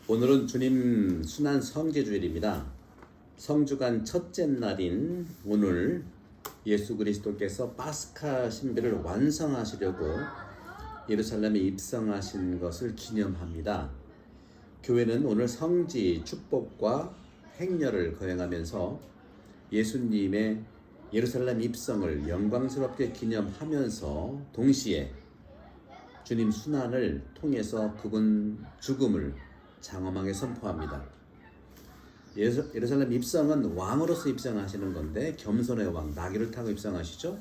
오늘은 주님 순환 성제주일입니다. 성주간 첫째 날인 오늘 예수 그리스도께서 파스카 신비를 완성하시려고 예루살렘에 입성하신 것을 기념합니다. 교회는 오늘 성지, 축복과 행렬을 거행하면서 예수님의 예루살렘 입성을 영광스럽게 기념하면서 동시에 주님 순환을 통해서 그분 죽음을 장엄하게 선포합니다. 예루살렘 입성은 왕으로서 입성하시는 건데 겸손의 왕, 나귀를 타고 입성하시죠.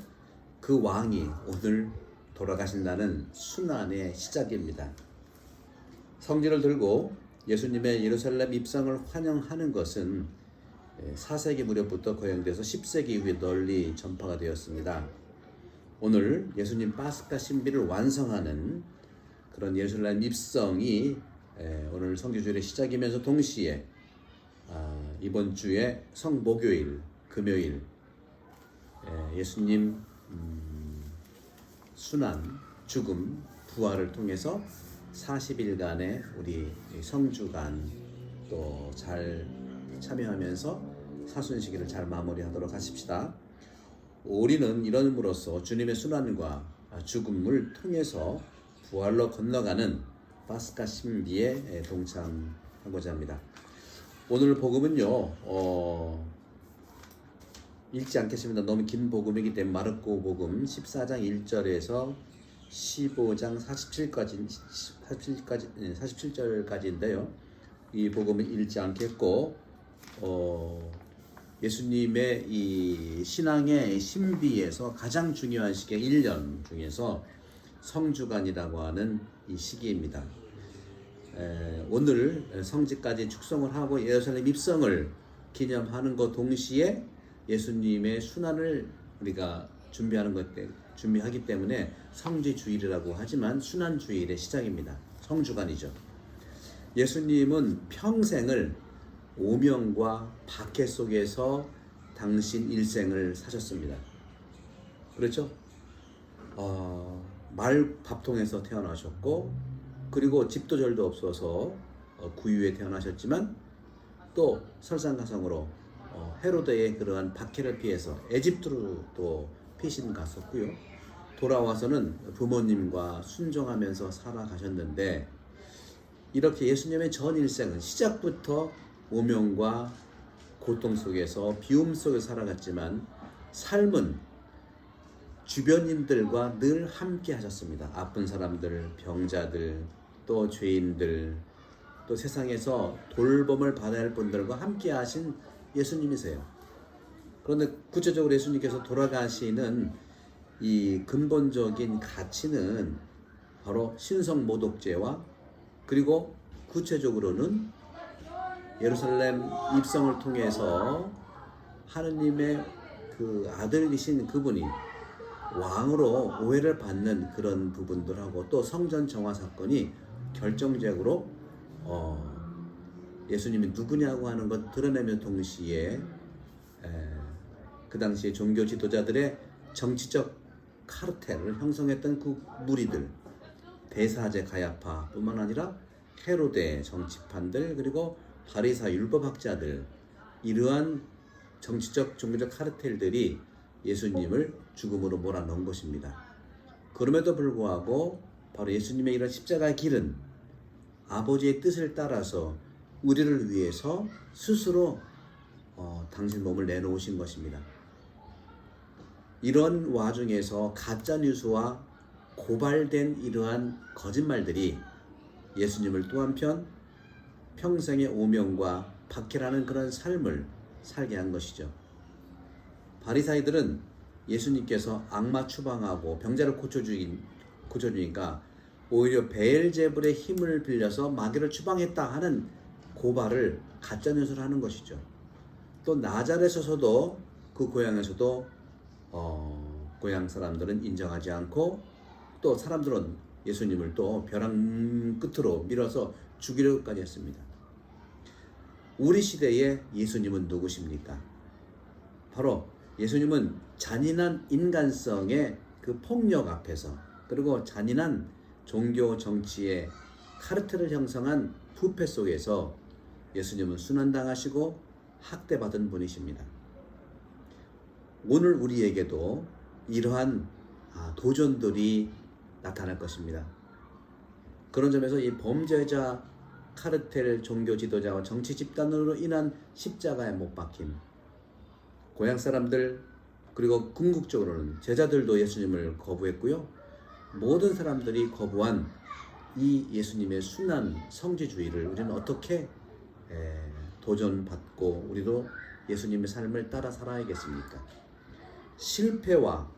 그 왕이 오늘 돌아가신다는 순환의 시작입니다. 성지를 들고 예수님의 예루살렘 입성을 환영하는 것은 4세기 무렵부터 거행돼서 10세기 이후에 널리 전파가 되었습니다. 오늘 예수님 파스카 신비를 완성하는 그런 예루살렘 입성이 오늘 성지주일의 시작이면서 동시에 이번 주에 성목요일, 금요일 예수님 순환, 죽음, 부활을 통해서 40일간의 우리 성주간 또 잘 참여하면서 사순시기를 잘 마무리하도록 하십시다. 우리는 이름으로써 주님의 순환과 죽음을 통해서 부활로 건너가는 파스카 신비에 동참하고자 합니다. 오늘 복음은요 읽지 않겠습니다. 너무 긴 복음이기 때문에 마르코 복음 14장 1절에서 15장 47절까지인데요. 이 복음을 읽지 않겠고 예수님의 이 신앙의 신비에서 가장 중요한 시기 1년 중에서 성주간이라고 하는 이 시기입니다. 오늘 성지까지 축성을 하고 예루살렘 입성을 기념하는 것 동시에 예수님의 순환을 우리가 준비하기 때문에 성지주일이라고 하지만 순환주일의 시작입니다. 성주간이죠. 예수님은 평생을 오명과 박해 속에서 당신 일생을 사셨습니다. 그렇죠? 말 밥통에서 태어나셨고 그리고 집도 절도 없어서 구유에 태어나셨지만 또 설상가상으로 헤로데의 그러한 박해를 피해서 에집트로 또 피신 갔었고요. 돌아와서는 부모님과 순종하면서 살아가셨는데 이렇게 예수님의 전 일생은 시작부터 오명과 고통 속에서 비움 속에 살아갔지만 삶은 주변인들과 늘 함께 하셨습니다. 아픈 사람들, 병자들, 또 죄인들, 또 세상에서 돌봄을 받아야 할 분들과 함께 하신 예수님이세요. 그런데 구체적으로 예수님께서 돌아가시는 이 근본적인 가치는 바로 신성모독죄와 그리고 구체적으로는 예루살렘 입성을 통해서 하느님의 그 아들이신 그분이 왕으로 오해를 받는 그런 부분들하고 또 성전 정화 사건이 결정적으로 예수님이 누구냐고 하는 것 드러내며 동시에 그 당시에 종교 지도자들의 정치적 카르텔을 형성했던 그 무리들 대사제 가야파 뿐만 아니라 헤로데 정치판들 그리고 바리사 율법학자들 이러한 정치적 종교적 카르텔들이 예수님을 죽음으로 몰아넣은 것입니다. 그럼에도 불구하고 바로 예수님의 이런 십자가의 길은 아버지의 뜻을 따라서 우리를 위해서 스스로 당신 몸을 내놓으신 것입니다. 이런 와중에서 가짜뉴스와 고발된 이러한 거짓말들이 예수님을 또 한편 평생의 오명과 박해라는 그런 삶을 살게 한 것이죠. 바리사이들은 예수님께서 악마 추방하고 병자를 고쳐주니까 오히려 베엘제불의 힘을 빌려서 마귀를 추방했다 하는 고발을 가짜뉴스를 하는 것이죠. 또 나자렛에서도 그 고향에서도 고향 사람들은 인정하지 않고 또 사람들은 예수님을 또 벼랑 끝으로 밀어서 죽이려고까지 했습니다. 우리 시대의 예수님은 누구십니까? 바로 예수님은 잔인한 인간성의 그 폭력 앞에서 그리고 잔인한 종교 정치의 카르텔을 형성한 부패 속에서 예수님은 순환당하시고 학대받은 분이십니다. 오늘 우리에게도 이러한 도전들이 나타날 것입니다. 그런 점에서 이 범죄자, 카르텔 종교 지도자와 정치 집단으로 인한 십자가에 못 박힘, 고향 사람들 그리고 궁극적으로는 제자들도 예수님을 거부했고요. 모든 사람들이 거부한 이 예수님의 순한 성지주의를 우리는 어떻게 도전받고 우리도 예수님의 삶을 따라 살아야겠습니까? 실패와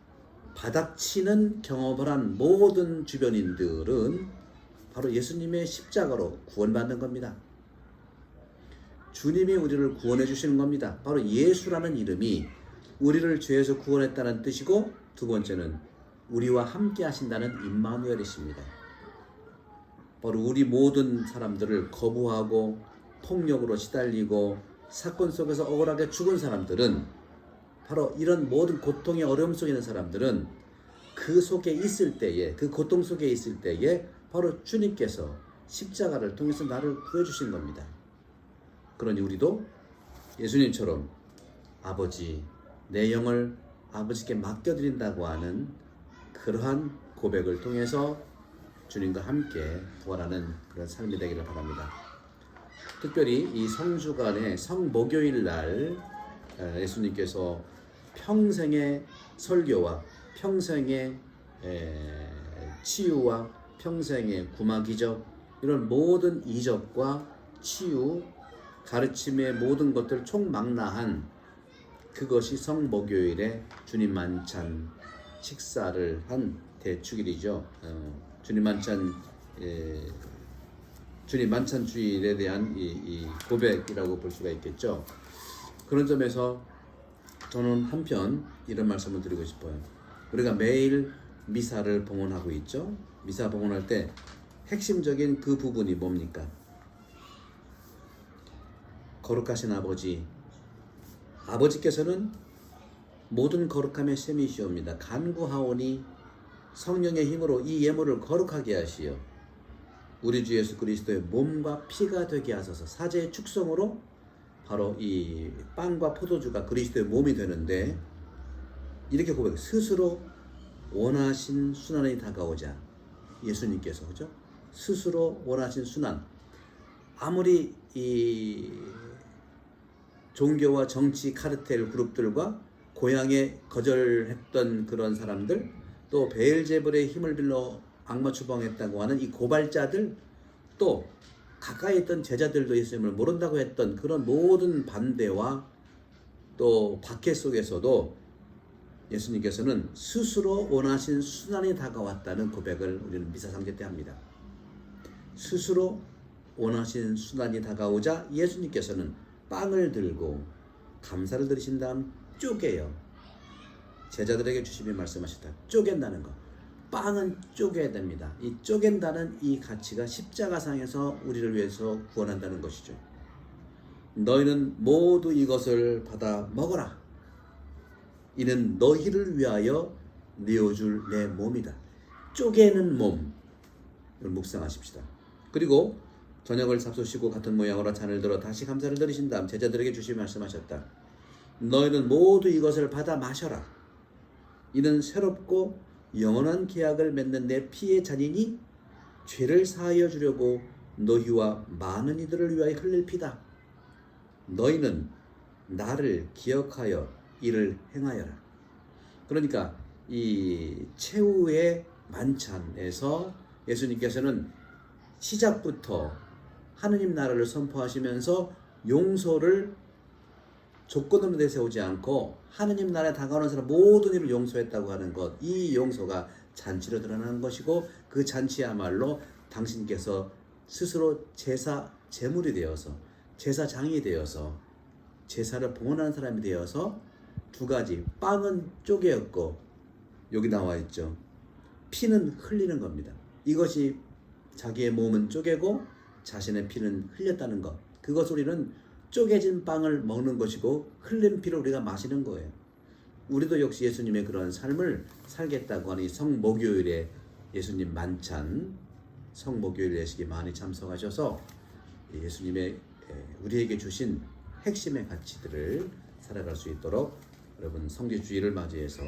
바닥치는 경험을 한 모든 주변인들은 바로 예수님의 십자가로 구원받는 겁니다. 주님이 우리를 구원해 주시는 겁니다. 바로 예수라는 이름이 우리를 죄에서 구원했다는 뜻이고, 두 번째는 우리와 함께 하신다는 임마누엘이십니다. 바로 우리 모든 사람들을 거부하고 폭력으로 시달리고 사건 속에서 억울하게 죽은 사람들은, 바로 이런 모든 고통의 어려움 속에 있는 사람들은 그 속에 있을 때에, 그 고통 속에 있을 때에 바로 주님께서 십자가를 통해서 나를 구해주신 겁니다. 그러니 우리도 예수님처럼 아버지, 내 영을 아버지께 맡겨드린다고 하는 그러한 고백을 통해서 주님과 함께 부활하는 그런 삶이 되기를 바랍니다. 특별히 이 성주간의 성목요일 날 예수님께서 평생의 설교와 평생의 치유와 평생의 구마 기적, 이런 모든 이적과 치유, 가르침의 모든 것들 총망라한 그것이 성목요일에 주님 만찬 식사를 한 대축일이죠. 주님 만찬 주일에 대한 이 고백이라고 볼 수가 있겠죠. 그런 점에서 저는 한편 이런 말씀을 드리고 싶어요. 우리가 매일 미사를 봉헌하고 있죠. 미사 봉헌할 때 핵심적인 그 부분이 뭡니까? 거룩하신 아버지, 아버지께서는 모든 거룩함의 셈이시옵니다. 간구하오니 성령의 힘으로 이 예물을 거룩하게 하시어 우리 주 예수 그리스도의 몸과 피가 되게 하소서. 사제의 축성으로 바로 이 빵과 포도주가 그리스도의 몸이 되는데, 이렇게 고백해요. 스스로 원하신 순환이 다가오자. 예수님께서, 그죠? 스스로 원하신 순환. 아무리 이 종교와 정치 카르텔 그룹들과 고향에 거절했던 그런 사람들, 또 베엘제불의 힘을 빌려 악마 추방했다고 하는 이 고발자들, 또 가까이 있던 제자들도 예수님을 모른다고 했던 그런 모든 반대와 또 박해 속에서도 예수님께서는 스스로 원하신 순환이 다가왔다는 고백을 우리는 미사상제 때 합니다. 스스로 원하신 순환이 다가오자 예수님께서는 빵을 들고 감사를 드리신 다음 쪼개요. 제자들에게 주님이 말씀하셨다. 쪼갠다는 것. 빵은 쪼개야 됩니다. 이 쪼갠다는 이 가치가 십자가상에서 우리를 위해서 구원한다는 것이죠. 너희는 모두 이것을 받아 먹어라. 이는 너희를 위하여 내어줄 내 몸이다. 쪼개는 몸. 이걸 묵상하십시다. 그리고 저녁을 잡수시고 같은 모양으로 잔을 들어 다시 감사를 드리신 다음 제자들에게 주시며 말씀하셨다. 너희는 모두 이것을 받아 마셔라. 이는 새롭고 영원한 계약을 맺는 내 피의 잔이니 죄를 사하여 주려고 너희와 많은 이들을 위하여 흘릴 피다. 너희는 나를 기억하여 이를 행하여라. 그러니까 이 최후의 만찬에서 예수님께서는 시작부터 하느님 나라를 선포하시면서 용서를 조건으로 내세우지 않고 하느님 나라에 다가오는 사람 모든 일을 용서했다고 하는 것, 이 용서가 잔치로 드러나는 것이고, 그 잔치야말로 당신께서 스스로 제사 제물이 되어서, 제사장이 되어서, 제사를 봉헌하는 사람이 되어서, 두 가지, 빵은 쪼개었고 여기 나와 있죠. 피는 흘리는 겁니다. 이것이 자기의 몸은 쪼개고 자신의 피는 흘렸다는 것, 그것을 우리는 쪼개진 빵을 먹는 것이고 흘린 피를 우리가 마시는 거예요. 우리도 역시 예수님의 그런 삶을 살겠다고 하는 이 성목요일에 예수님 만찬, 성목요일 예식에 많이 참석하셔서 예수님의 우리에게 주신 핵심의 가치들을 살아갈 수 있도록 여러분 성지주의를 맞이해서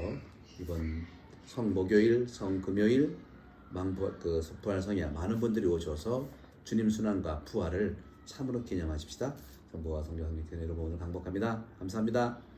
이번 성목요일, 성금요일, 부활성야 많은 분들이 오셔서 주님 순환과 부활을 참으로 기념하십시다. 성부와 성령 성령 여러분 오늘 강복합니다. 감사합니다.